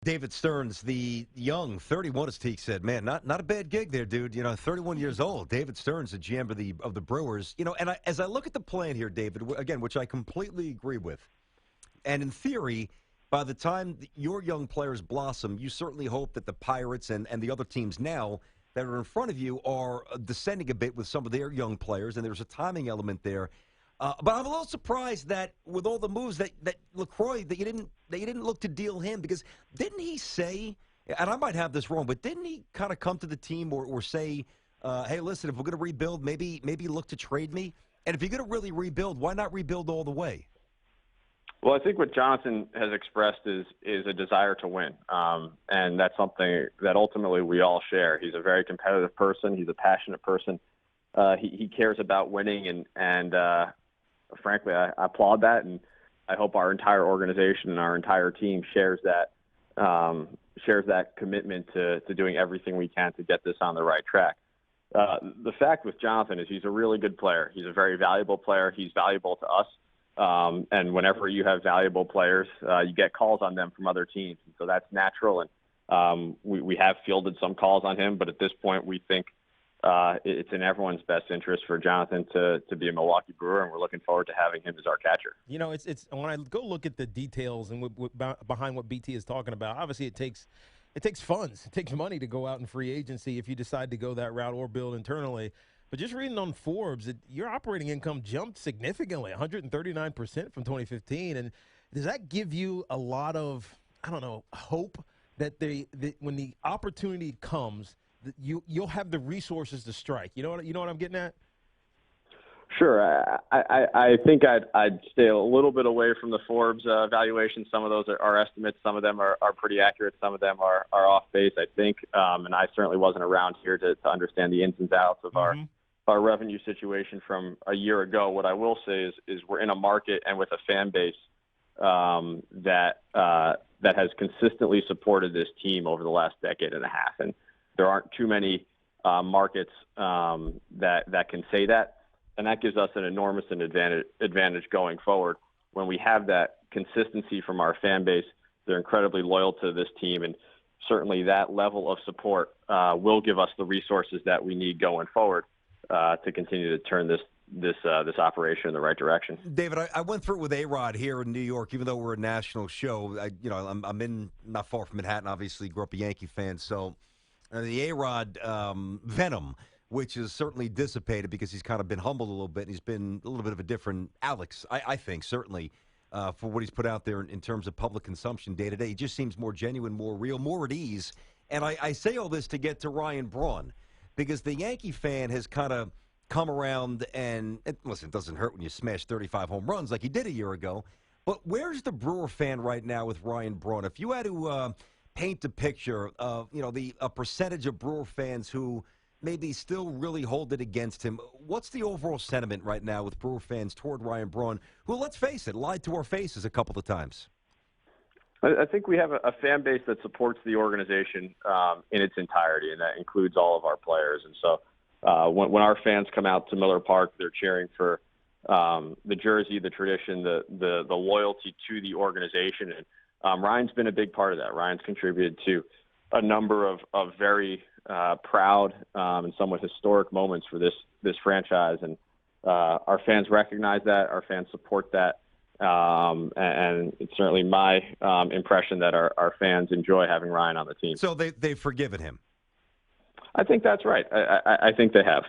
David Stearns, the young 31, as Tiki said, man, not a bad gig there, dude. 31 years old. David Stearns, the GM of the Brewers. And as I look at the plan here, David, again, which I completely agree with, and in theory, by the time your young players blossom, you certainly hope that the Pirates and the other teams now that are in front of you are descending a bit with some of their young players, and there's a timing element there. But I'm a little surprised that with all the moves that Lucroy, that you didn't look to deal him, because didn't he say, and I might have this wrong, but didn't he kind of come to the team or say, hey, listen, if we're going to rebuild, maybe look to trade me? And if you're going to really rebuild, why not rebuild all the way? Well, I think what Jonathan has expressed is a desire to win, and that's something that ultimately we all share. He's a very competitive person. He's a passionate person. He cares about winning, and frankly, I applaud that, and I hope our entire organization and our entire team shares that commitment to doing everything we can to get this on the right track. The fact with Jonathan is he's a really good player. He's a very valuable player. He's valuable to us. And whenever you have valuable players, you get calls on them from other teams. And so that's natural. And we have fielded some calls on him, but at this point we think it's in everyone's best interest for Jonathan to be a Milwaukee Brewer, and we're looking forward to having him as our catcher. It's when I go look at the details and behind what BT is talking about, obviously it takes funds. It takes money to go out in free agency if you decide to go that route or build internally. But just reading on Forbes, your operating income jumped significantly, 139% from 2015. And does that give you a lot of, hope that when the opportunity comes, that you'll have the resources to strike? You know what I'm getting at? Sure. I think I'd stay a little bit away from the Forbes valuation. Some of those are estimates. Some of them are pretty accurate. Some of them are off base, I think. And I certainly wasn't around here to understand the ins and outs of our revenue situation from a year ago. What I will say is we're in a market and with a fan base that has consistently supported this team over the last decade and a half. And there aren't too many markets that can say that. And that gives us an enormous advantage going forward. When we have that consistency from our fan base, they're incredibly loyal to this team. And certainly that level of support will give us the resources that we need going forward to continue to turn this operation in the right direction. David, I went through it with A-Rod here in New York, even though we're a national show. I'm in not far from Manhattan. Obviously, grew up a Yankee fan, so the A-Rod venom, which is certainly dissipated because he's kind of been humbled a little bit. And he's been a little bit of a different Alex, I think, certainly for what he's put out there in terms of public consumption day to day. He just seems more genuine, more real, more at ease. And I say all this to get to Ryan Braun, because the Yankee fan has kind of come around and listen, it doesn't hurt when you smash 35 home runs like he did a year ago. But where's the Brewer fan right now with Ryan Braun? If you had to paint a picture of, a percentage of Brewer fans who maybe still really hold it against him, what's the overall sentiment right now with Brewer fans toward Ryan Braun, who, let's face it, lied to our faces a couple of times? I think we have a fan base that supports the organization in its entirety, and that includes all of our players. And so when our fans come out to Miller Park, they're cheering for the jersey, the tradition, the loyalty to the organization. And Ryan's been a big part of that. Ryan's contributed to a number of very proud and somewhat historic moments for this franchise. And our fans recognize that. Our fans support that. And it's certainly my impression that our fans enjoy having Ryan on the team. So they've forgiven him. I think that's right. I think they have.